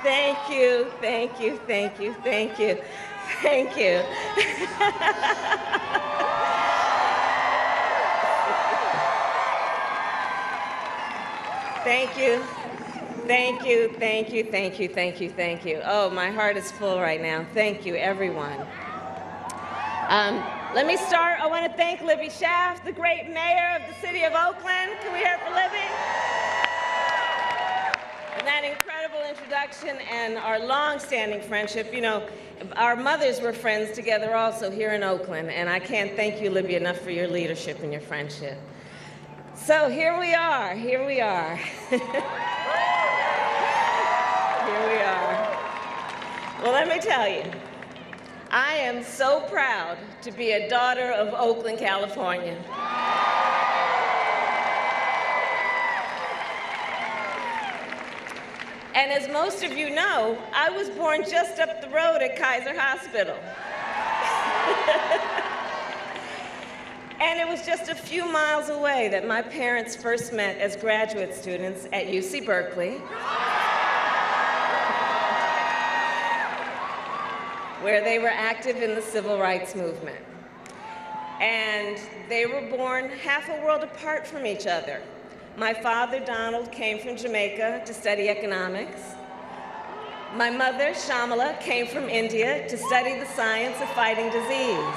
Thank you, thank you, thank you, thank you, thank you. Thank you, thank you, thank you, thank you, thank you, thank you. Oh, my heart is full right now. Thank you, everyone. Let me start. I want to thank Libby Schaaf, the great mayor of the city of Oakland. Can we hear it for Libby? And that incredible introduction and our long-standing friendship. You know, our mothers were friends together also here in Oakland, and I can't thank you, Libby, enough for your leadership and your friendship. So here we are, here we are. Here we are. Well, let me tell you, I am so proud to be a daughter of Oakland, California. And as most of you know, I was born just up the road at Kaiser Hospital. And it was just a few miles away that my parents first met as graduate students at UC Berkeley, where they were active in the civil rights movement. And they were born half a world apart from each other. My father, Donald, came from Jamaica to study economics. My mother, Shamala, came from India to study the science of fighting disease.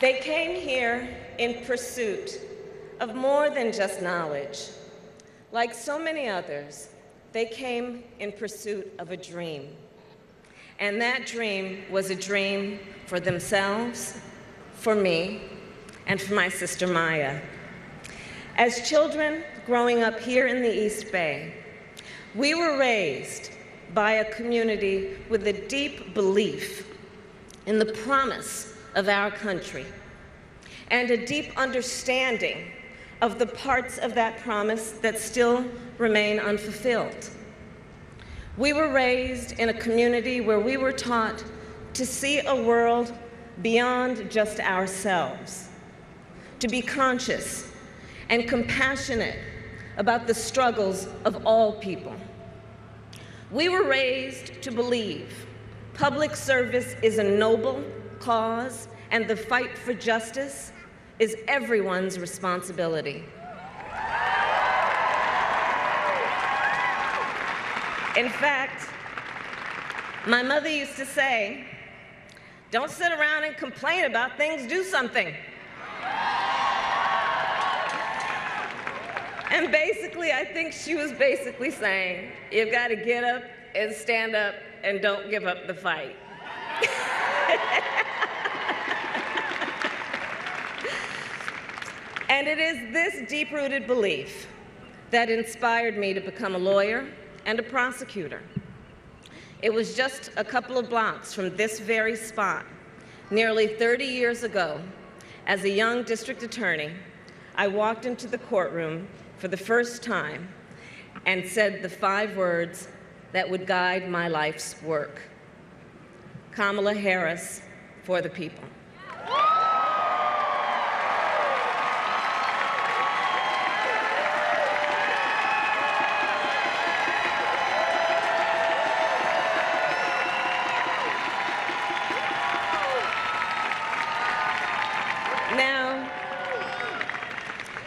They came here in pursuit of more than just knowledge. Like so many others, they came in pursuit of a dream. And that dream was a dream for themselves, for me, and for my sister Maya. As children growing up here in the East Bay, we were raised by a community with a deep belief in the promise of our country and a deep understanding of the parts of that promise that still remain unfulfilled. We were raised in a community where we were taught to see a world beyond just ourselves, to be conscious and compassionate about the struggles of all people. We were raised to believe public service is a noble cause and the fight for justice is everyone's responsibility. In fact, my mother used to say, "Don't sit around and complain about things, do something." And basically, I think she was basically saying, you've got to get up and stand up and don't give up the fight. And it is this deep-rooted belief that inspired me to become a lawyer and a prosecutor. It was just a couple of blocks from this very spot, nearly 30 years ago, as a young district attorney, I walked into the courtroom for the first time and said the 5 words that would guide my life's work. Kamala Harris for the people.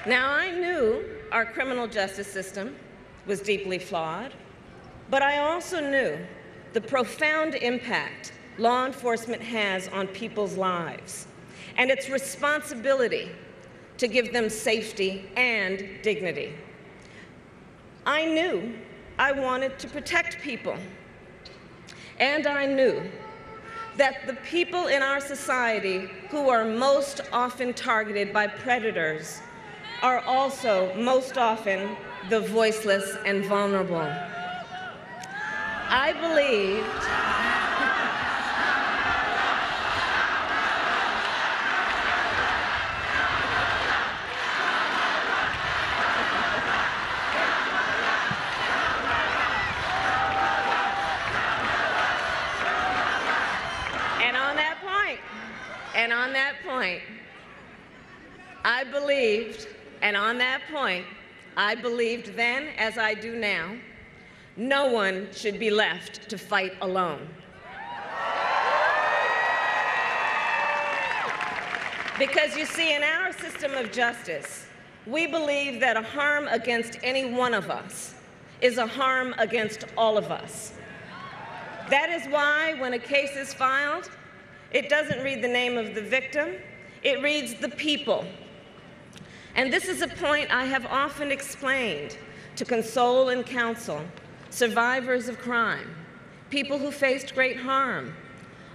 Now I knew our criminal justice system was deeply flawed, but I also knew the profound impact law enforcement has on people's lives and its responsibility to give them safety and dignity. I knew I wanted to protect people, and I knew that the people in our society who are most often targeted by predators are also most often the voiceless and vulnerable. I believed I believed then, as I do now, no one should be left to fight alone. Because you see, in our system of justice, we believe that a harm against any one of us is a harm against all of us. That is why when a case is filed, it doesn't read the name of the victim, it reads the people. And this is a point I have often explained to console and counsel survivors of crime, people who faced great harm,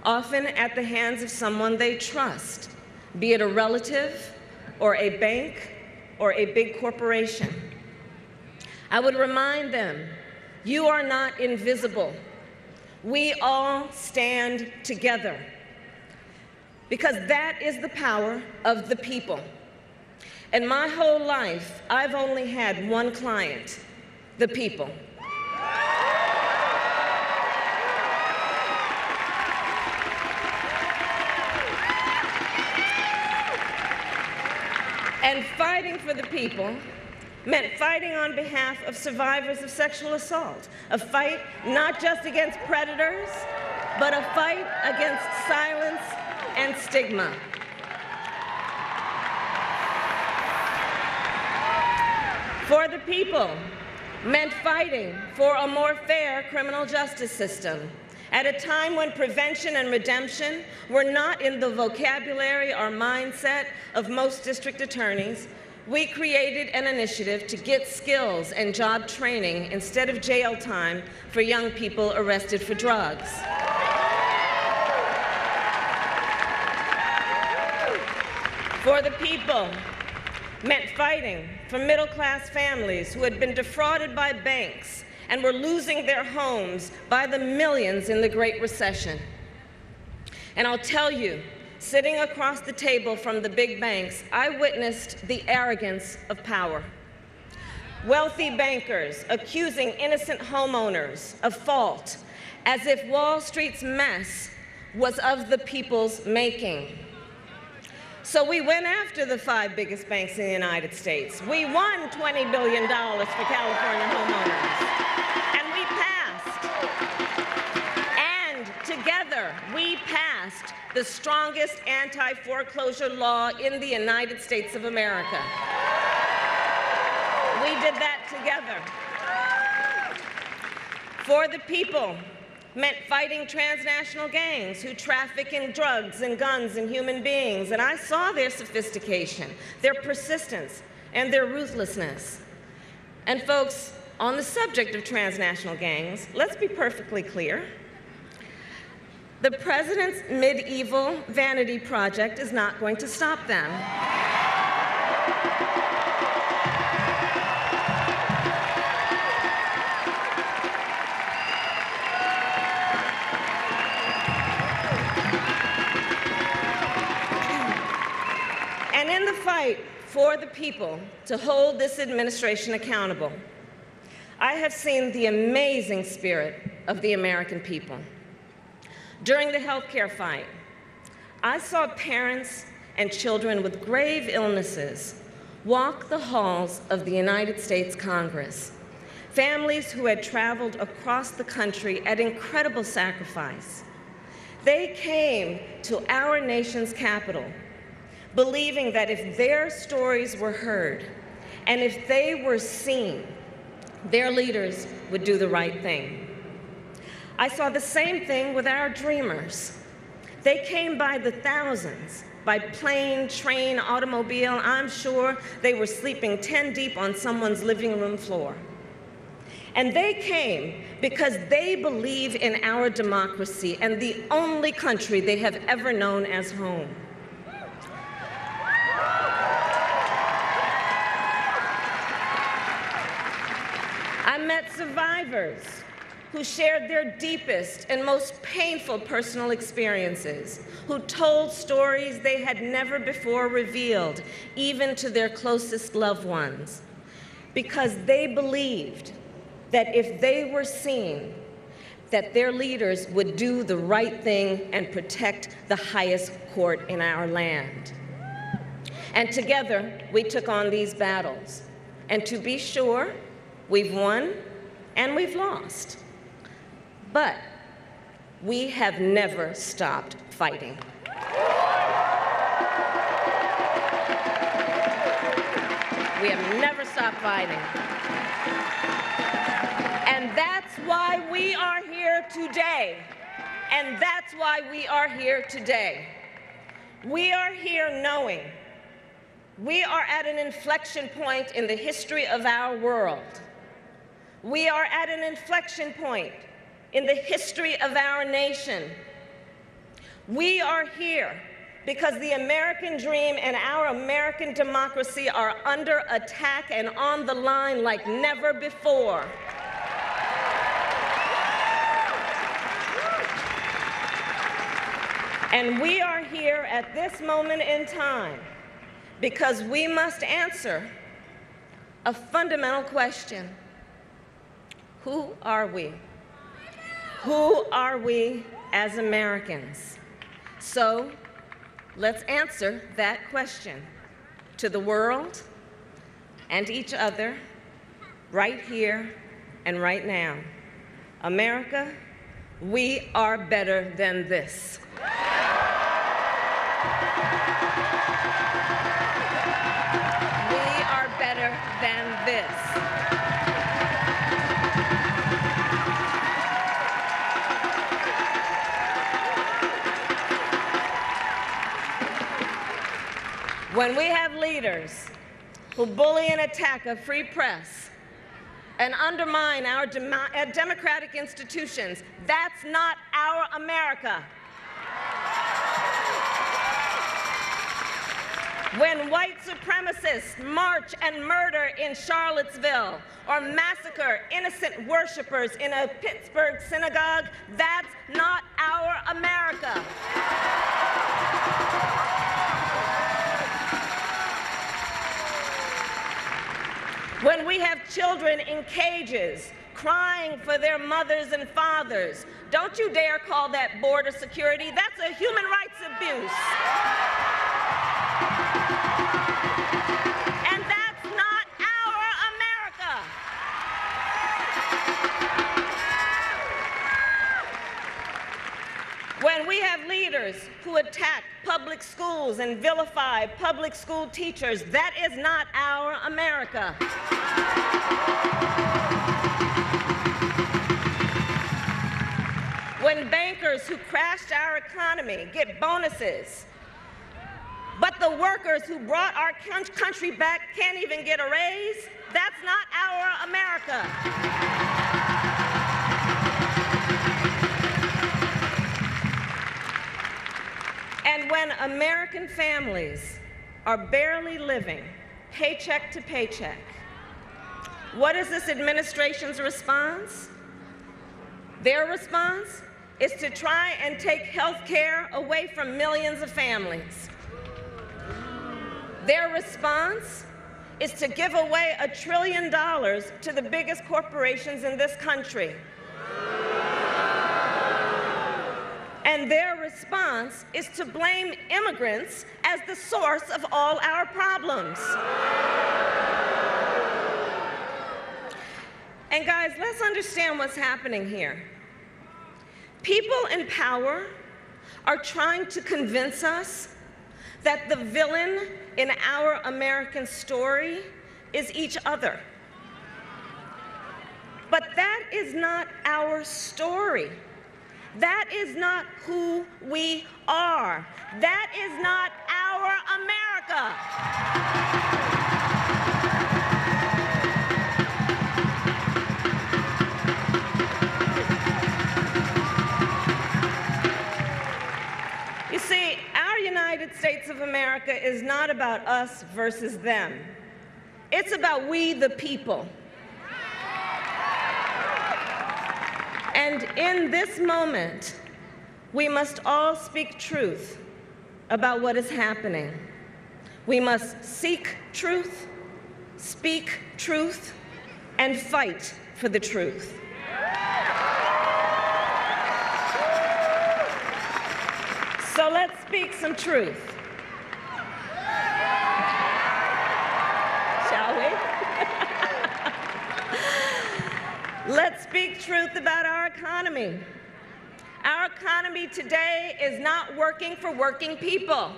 often at the hands of someone they trust, be it a relative or a bank or a big corporation. I would remind them, you are not invisible. We all stand together, because that is the power of the people. In my whole life, I've only had one client, the people. And fighting for the people meant fighting on behalf of survivors of sexual assault, a fight not just against predators, but a fight against silence and stigma. For the people meant fighting for a more fair criminal justice system at a time when prevention and redemption were not in the vocabulary or mindset of most district attorneys. We created an initiative to get skills and job training instead of jail time for young people arrested for drugs. For the people meant fighting for middle-class families who had been defrauded by banks and were losing their homes by the millions in the Great Recession. And I'll tell you, sitting across the table from the big banks, I witnessed the arrogance of power. Wealthy bankers accusing innocent homeowners of fault, as if Wall Street's mess was of the people's making. So we went after the 5 biggest banks in the United States. We won $20 billion for California homeowners. And we passed. And together, we passed the strongest anti-foreclosure law in the United States of America. We did that together. For the people meant fighting transnational gangs who traffic in drugs and guns and human beings. And I saw their sophistication, their persistence, and their ruthlessness. And folks, on the subject of transnational gangs, let's be perfectly clear. The president's medieval vanity project is not going to stop them. And in the fight for the people to hold this administration accountable, I have seen the amazing spirit of the American people. During the healthcare fight, I saw parents and children with grave illnesses walk the halls of the United States Congress, families who had traveled across the country at incredible sacrifice. They came to our nation's capital believing that if their stories were heard and if they were seen, their leaders would do the right thing. I saw the same thing with our dreamers. They came by the thousands, by plane, train, automobile. I'm sure they were sleeping 10 deep on someone's living room floor. And they came because they believe in our democracy and the only country they have ever known as home. I met survivors who shared their deepest and most painful personal experiences, who told stories they had never before revealed, even to their closest loved ones, because they believed that if they were seen, that their leaders would do the right thing and protect the highest court in our land. And together, we took on these battles. And to be sure, we've won and we've lost. But we have never stopped fighting. We have never stopped fighting. And that's why we are here today. And that's why we are here today. We are here knowing we are at an inflection point in the history of our world. We are at an inflection point in the history of our nation. We are here because the American dream and our American democracy are under attack and on the line like never before. And we are here at this moment in time because we must answer a fundamental question. Who are we? Who are we as Americans? So let's answer that question to the world and each other right here and right now. America, we are better than this. We are better than this. When we have leaders who bully and attack a free press and undermine our democratic institutions, that's not our America. When white supremacists march and murder in Charlottesville or massacre innocent worshipers in a Pittsburgh synagogue, that's not our America. When we have children in cages crying for their mothers and fathers, don't you dare call that border security. That's a human rights abuse. And that's not our America. When we have leaders who attack public schools and vilify public school teachers, that is not our America. When bankers who crashed our economy get bonuses, but the workers who brought our country back can't even get a raise, that's not our America. And when American families are barely living paycheck to paycheck, what is this administration's response? Their response is to try and take health care away from millions of families. Their response is to give away $1 trillion to the biggest corporations in this country. And their response is to blame immigrants as the source of all our problems. And guys, let's understand what's happening here. People in power are trying to convince us that the villain in our American story is each other. But that is not our story. That is not who we are. That is not our America. You see, our United States of America is not about us versus them. It's about we the people. And in this moment, we must all speak truth about what is happening. We must seek truth, speak truth, and fight for the truth. So let's speak some truth. Shall we? Let's speak truth about our economy. Our economy today is not working for working people.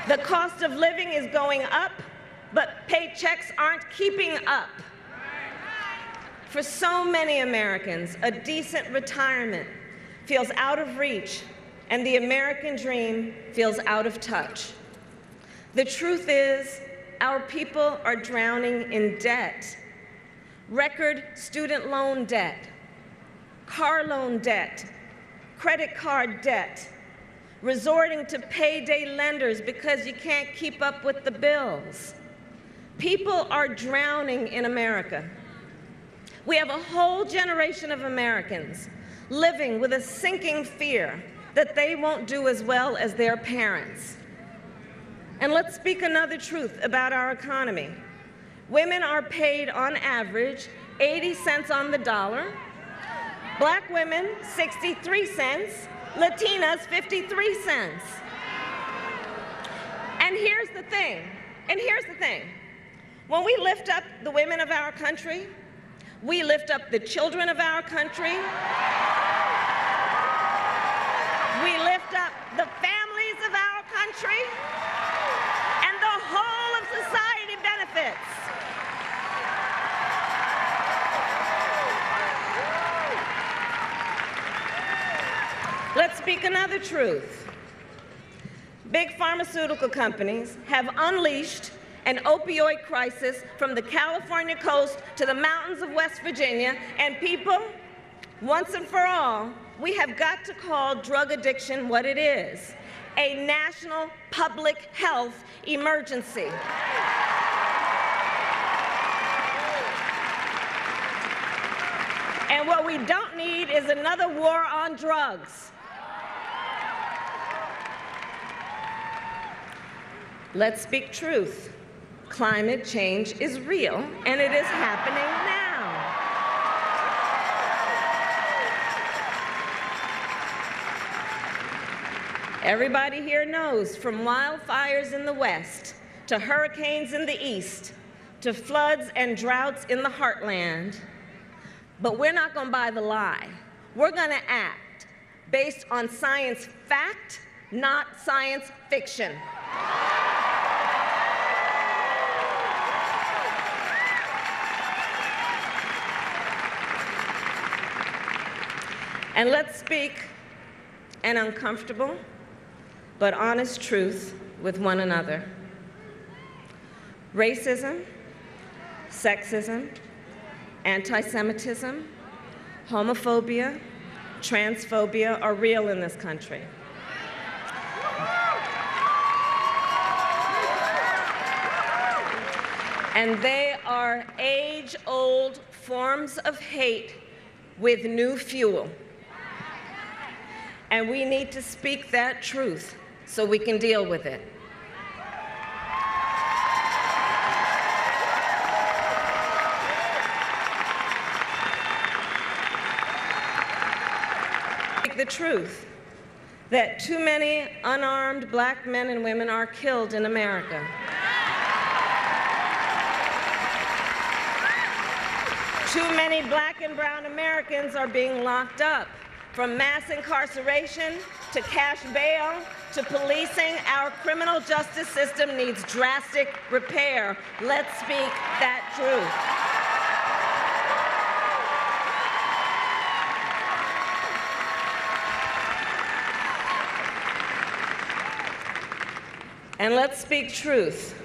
The cost of living is going up, but paychecks aren't keeping up. For so many Americans, a decent retirement feels out of reach, and the American dream feels out of touch. The truth is, our people are drowning in debt. Record student loan debt, car loan debt, credit card debt, resorting to payday lenders because you can't keep up with the bills. People are drowning in America. We have a whole generation of Americans living with a sinking fear that they won't do as well as their parents. And let's speak another truth about our economy. Women are paid on average 80 cents on the dollar, Black women 63 cents, Latinas 53 cents. And here's the thing, when we lift up the women of our country, we lift up the children of our country, we lift up the families of our country, and the whole of society benefits. Let's speak another truth. Big pharmaceutical companies have unleashed an opioid crisis from the California coast to the mountains of West Virginia, and people, once and for all, we have got to call drug addiction what it is, a national public health emergency. And what we don't need is another war on drugs. Let's speak truth. Climate change is real, and it is happening now. Everybody here knows, from wildfires in the West, to hurricanes in the East, to floods and droughts in the heartland. But we're not going to buy the lie. We're going to act based on science fact, not science fiction. And let's speak an uncomfortable but honest truth with one another. Racism, sexism, anti-Semitism, homophobia, transphobia are real in this country. And they are age-old forms of hate with new fuel. And we need to speak that truth so we can deal with it. The truth that too many unarmed Black men and women are killed in America. Too many Black and brown Americans are being locked up. From mass incarceration to cash bail to policing, our criminal justice system needs drastic repair. Let's speak that truth. And let's speak truth.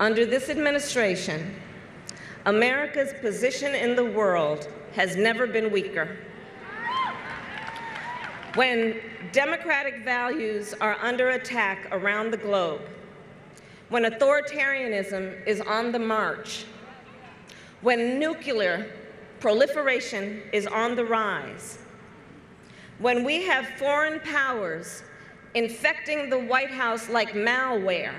Under this administration, America's position in the world has never been weaker. When democratic values are under attack around the globe, when authoritarianism is on the march, when nuclear proliferation is on the rise, when we have foreign powers infecting the White House like malware,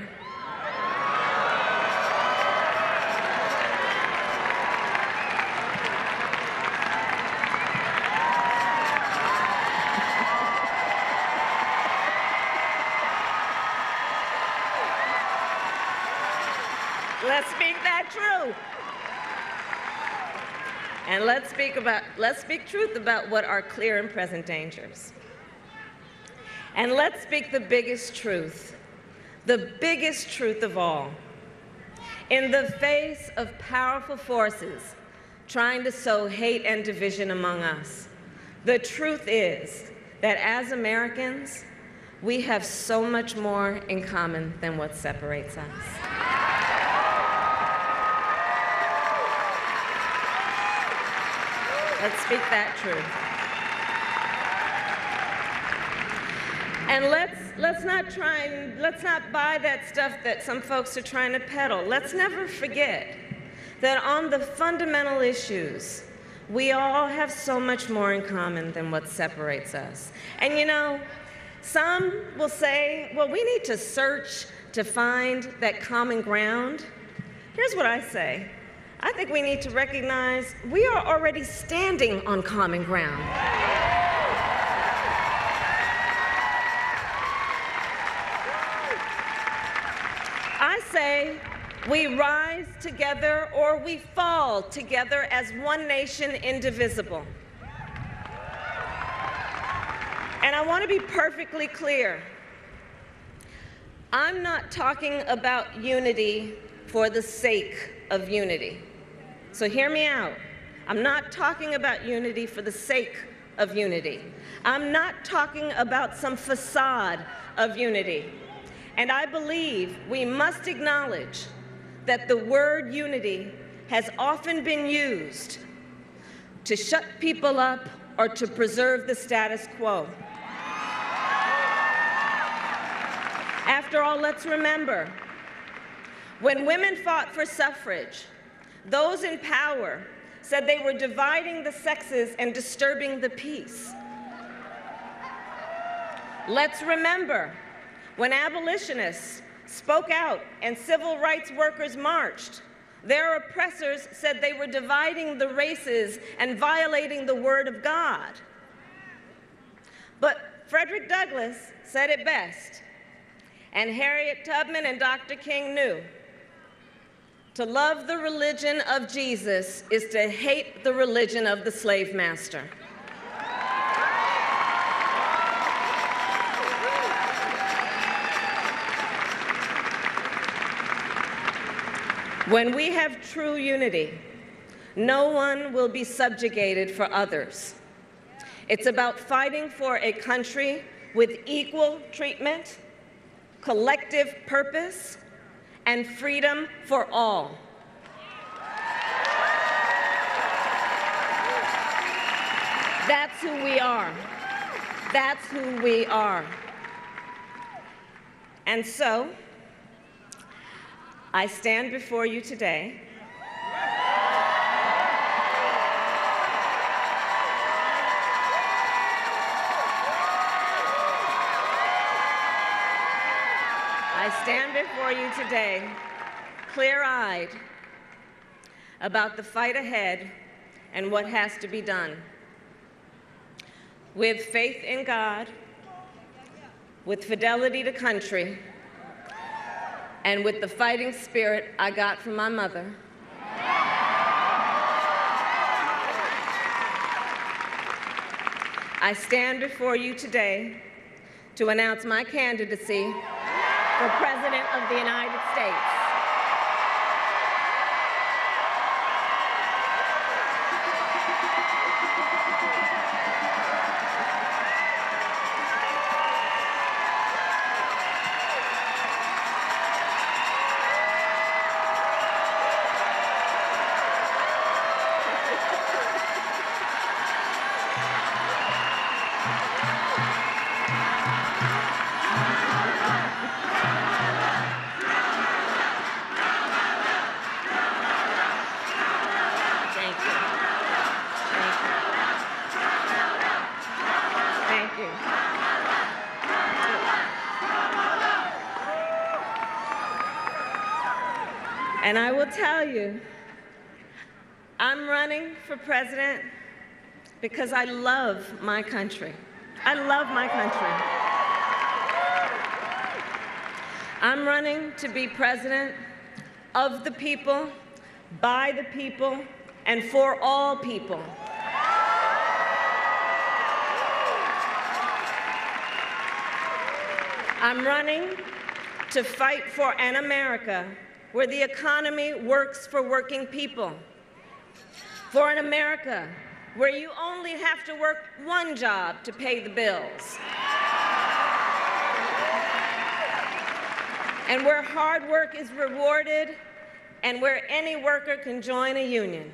let's speak that truth. And let's speak truth about what are clear and present dangers. And let's speak the biggest truth of all. In the face of powerful forces trying to sow hate and division among us, the truth is that as Americans, we have so much more in common than what separates us. Let's speak that truth. And let's not buy that stuff that some folks are trying to peddle. Let's never forget that on the fundamental issues, we all have so much more in common than what separates us. And you know, some will say, well, we need to search to find that common ground. Here's what I say. I think we need to recognize we are already standing on common ground. I say we rise together or we fall together as one nation indivisible. And I want to be perfectly clear. I'm not talking about unity for the sake of unity. So hear me out. I'm not talking about unity for the sake of unity. I'm not talking about some facade of unity. And I believe we must acknowledge that the word unity has often been used to shut people up or to preserve the status quo. After all, let's remember, when women fought for suffrage, those in power said they were dividing the sexes and disturbing the peace. Let's remember, when abolitionists spoke out and civil rights workers marched, their oppressors said they were dividing the races and violating the word of God. But Frederick Douglass said it best, and Harriet Tubman and Dr. King knew. To love the religion of Jesus is to hate the religion of the slave master. When we have true unity, no one will be subjugated for others. It's about fighting for a country with equal treatment, collective purpose, and freedom for all. That's who we are. That's who we are. And so, I stand before you today clear-eyed about the fight ahead and what has to be done. With faith in God, with fidelity to country, and with the fighting spirit I got from my mother, I stand before you today to announce my candidacy for President of the United States. And I will tell you, I'm running for president because I love my country. I love my country. I'm running to be president of the people, by the people, and for all people. I'm running to fight for an America where the economy works for working people, for an America where you only have to work one job to pay the bills, and where hard work is rewarded, and where any worker can join a union.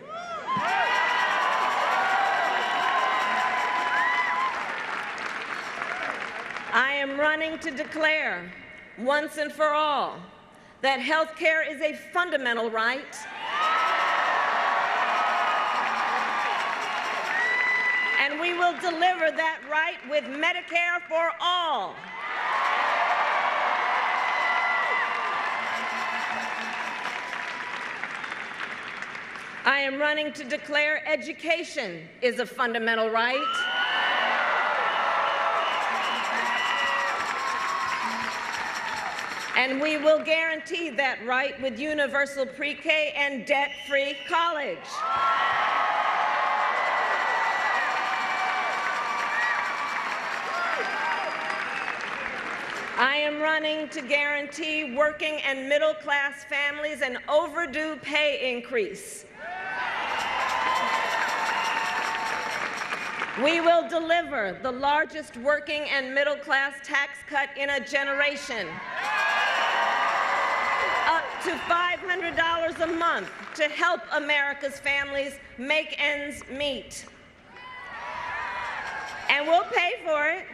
I am running to declare, once and for all, that health care is a fundamental right, and we will deliver that right with Medicare for all. I am running to declare education is a fundamental right, and we will guarantee that right with universal pre-K and debt-free college. I am running to guarantee working and middle-class families an overdue pay increase. We will deliver the largest working and middle-class tax cut in a generation, up to $500 a month to help America's families make ends meet. And we'll pay for it.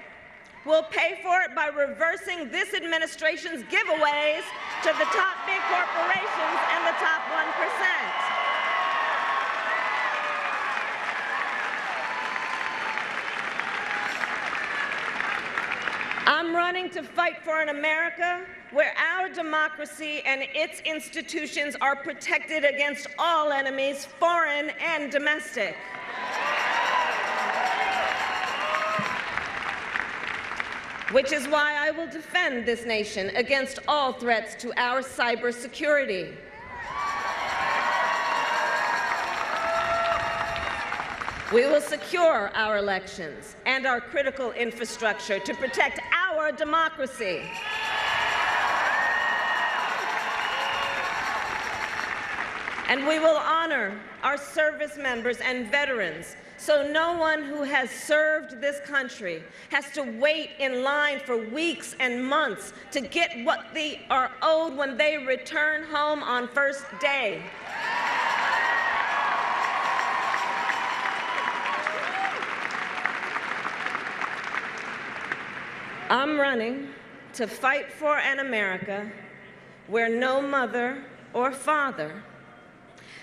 We'll pay for it by reversing this administration's giveaways to the top big corporations and the top 1%. I'm running to fight for an America where our democracy and its institutions are protected against all enemies, foreign and domestic. Which is why I will defend this nation against all threats to our cybersecurity. We will secure our elections and our critical infrastructure to protect our democracy. And we will honor our service members and veterans, so no one who has served this country has to wait in line for weeks and months to get what they are owed when they return home on first day. I'm running to fight for an America where no mother or father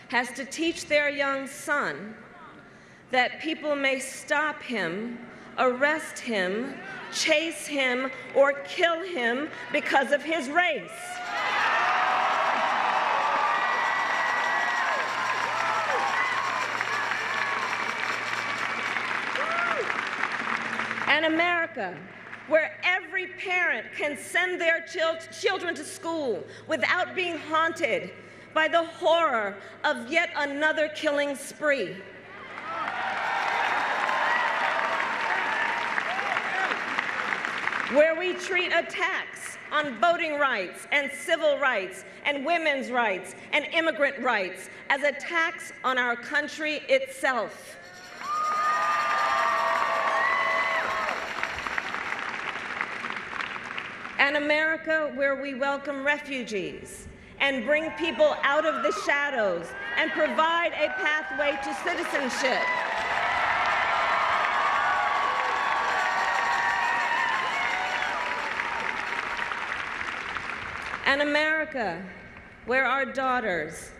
has to teach their young son that people may stop him, arrest him, chase him, or kill him because of his race. An America where every parent can send their children to school without being haunted by the horror of yet another killing spree. Where we treat attacks on voting rights and civil rights and women's rights and immigrant rights as attacks on our country itself. An America where we welcome refugees and bring people out of the shadows and provide a pathway to citizenship. An America where our daughters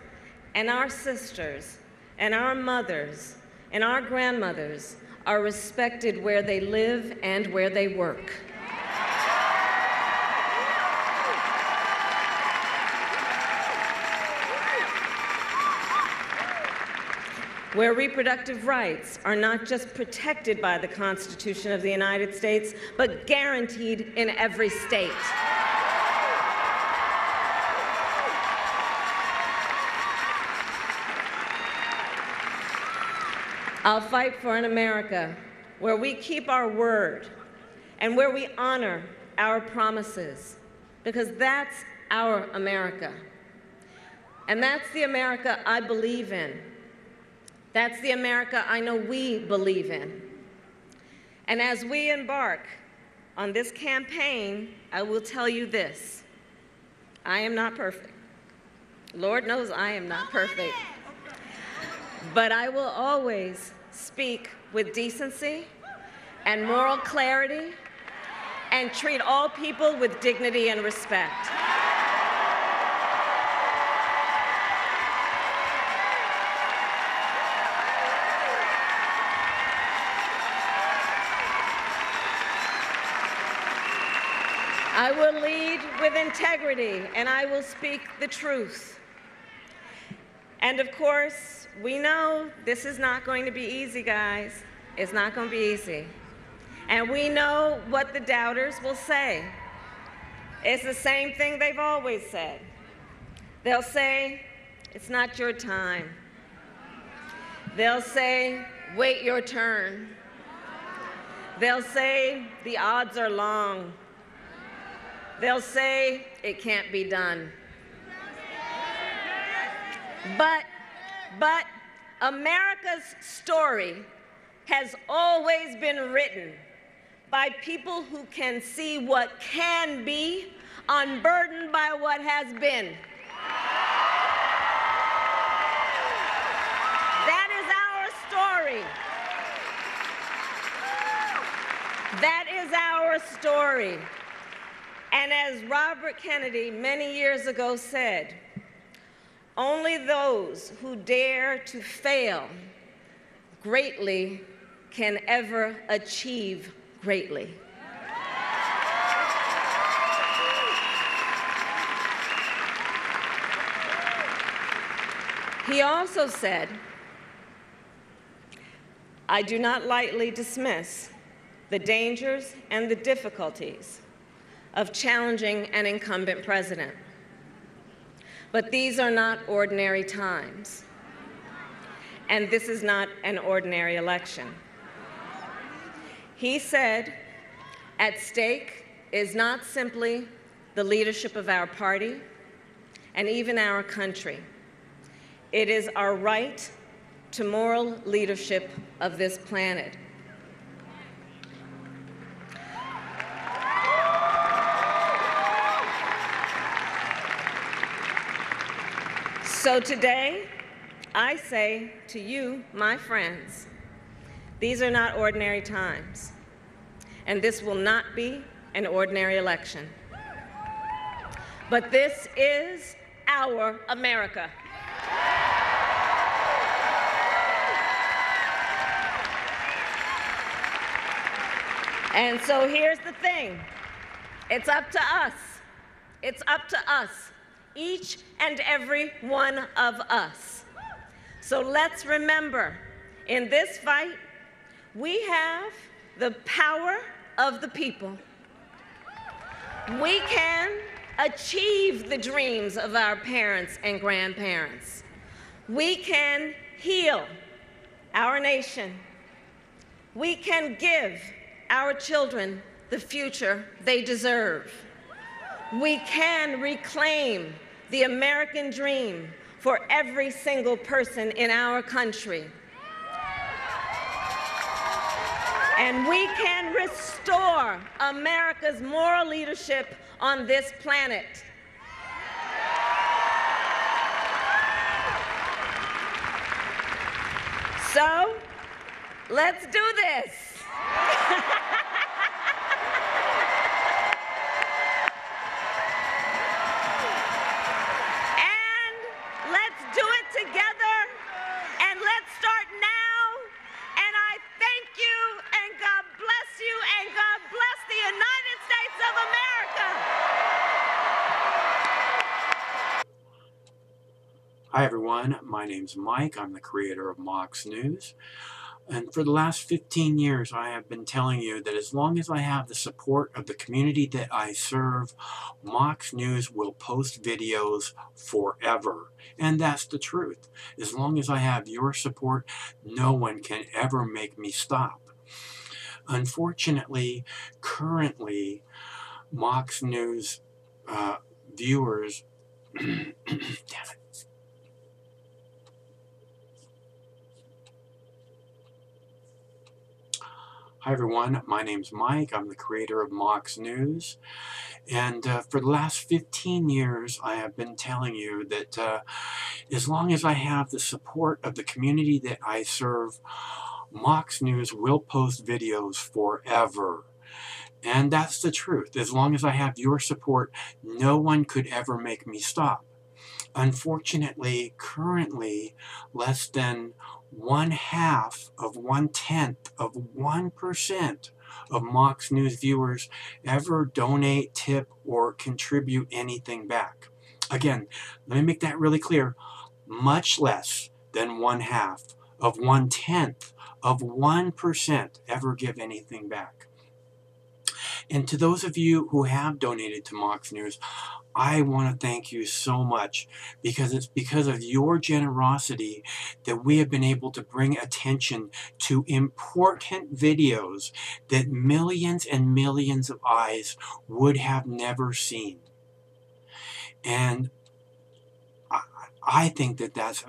and our sisters and our mothers and our grandmothers are respected where they live and where they work. Where reproductive rights are not just protected by the Constitution of the United States, but guaranteed in every state. I'll fight for an America where we keep our word and where we honor our promises, because that's our America. And that's the America I believe in. That's the America I know we believe in. And as we embark on this campaign, I will tell you this: I am not perfect. Lord knows I am not perfect. But I will always speak with decency and moral clarity and treat all people with dignity and respect. I will lead with integrity, and I will speak the truth. And of course, we know this is not going to be easy, guys. It's not going to be easy. And we know what the doubters will say. It's the same thing they've always said. They'll say, it's not your time. They'll say, wait your turn. They'll say, the odds are long. They'll say, it can't be done. But America's story has always been written by people who can see what can be, unburdened by what has been. That is our story. That is our story. And as Robert Kennedy many years ago said, only those who dare to fail greatly can ever achieve greatly. He also said, I do not lightly dismiss the dangers and the difficulties of challenging an incumbent president. But these are not ordinary times, and this is not an ordinary election. He said, at stake is not simply the leadership of our party and even our country. It is our right to moral leadership of this planet. So today, I say to you, my friends, these are not ordinary times, and this will not be an ordinary election. But this is our America. And so here's the thing. It's up to us. It's up to us. Each and every one of us. So let's remember, in this fight, we have the power of the people. We can achieve the dreams of our parents and grandparents. We can heal our nation. We can give our children the future they deserve. We can reclaim the American dream for every single person in our country. And we can restore America's moral leadership on this planet. So, let's do this. Hi everyone, my name's Mike. I'm the creator of Mox News. And for the last 15 years, I have been telling you that as long as I have the support of the community that I serve, Mox News will post videos forever. And that's the truth. As long as I have your support, no one can ever make me stop. Unfortunately, currently, Mox News viewers, damn it. Hi everyone, my name's Mike. I'm the creator of Mox News. And for the last 15 years, I have been telling you that as long as I have the support of the community that I serve, Mox News will post videos forever. And that's the truth. As long as I have your support, no one could ever make me stop. Unfortunately, currently, less than 1/2 of 1/10 of 1% of Mox News viewers ever donate, tip, or contribute anything back. Again, let me make that really clear. Much less than 1/2 of 1/10 of 1% ever give anything back. And to those of you who have donated to Mox News, I want to thank you so much, because it's because of your generosity that we have been able to bring attention to important videos that millions and millions of eyes would have never seen. And I think that that's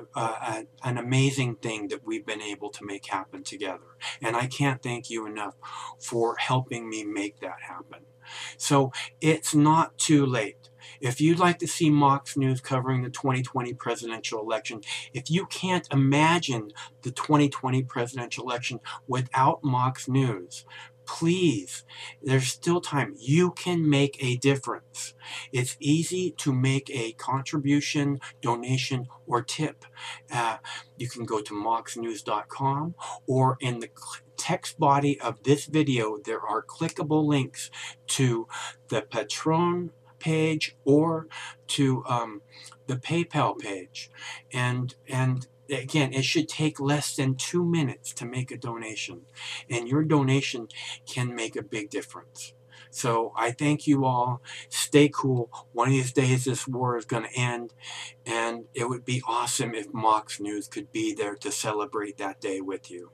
an amazing thing that we've been able to make happen together. And I can't thank you enough for helping me make that happen. So it's not too late. If you'd like to see Mox News covering the 2020 presidential election, if you can't imagine the 2020 presidential election without Mox News, please, there's still time. You can make a difference. It's easy to make a contribution, donation, or tip. You can go to moxnews.com, or in the text body of this video, there are clickable links to the Patreon page or to the PayPal page. And again, it should take less than 2 minutes to make a donation, and your donation can make a big difference. So I thank you all. Stay cool. One of these days this war is going to end, and it would be awesome if Mox News could be there to celebrate that day with you.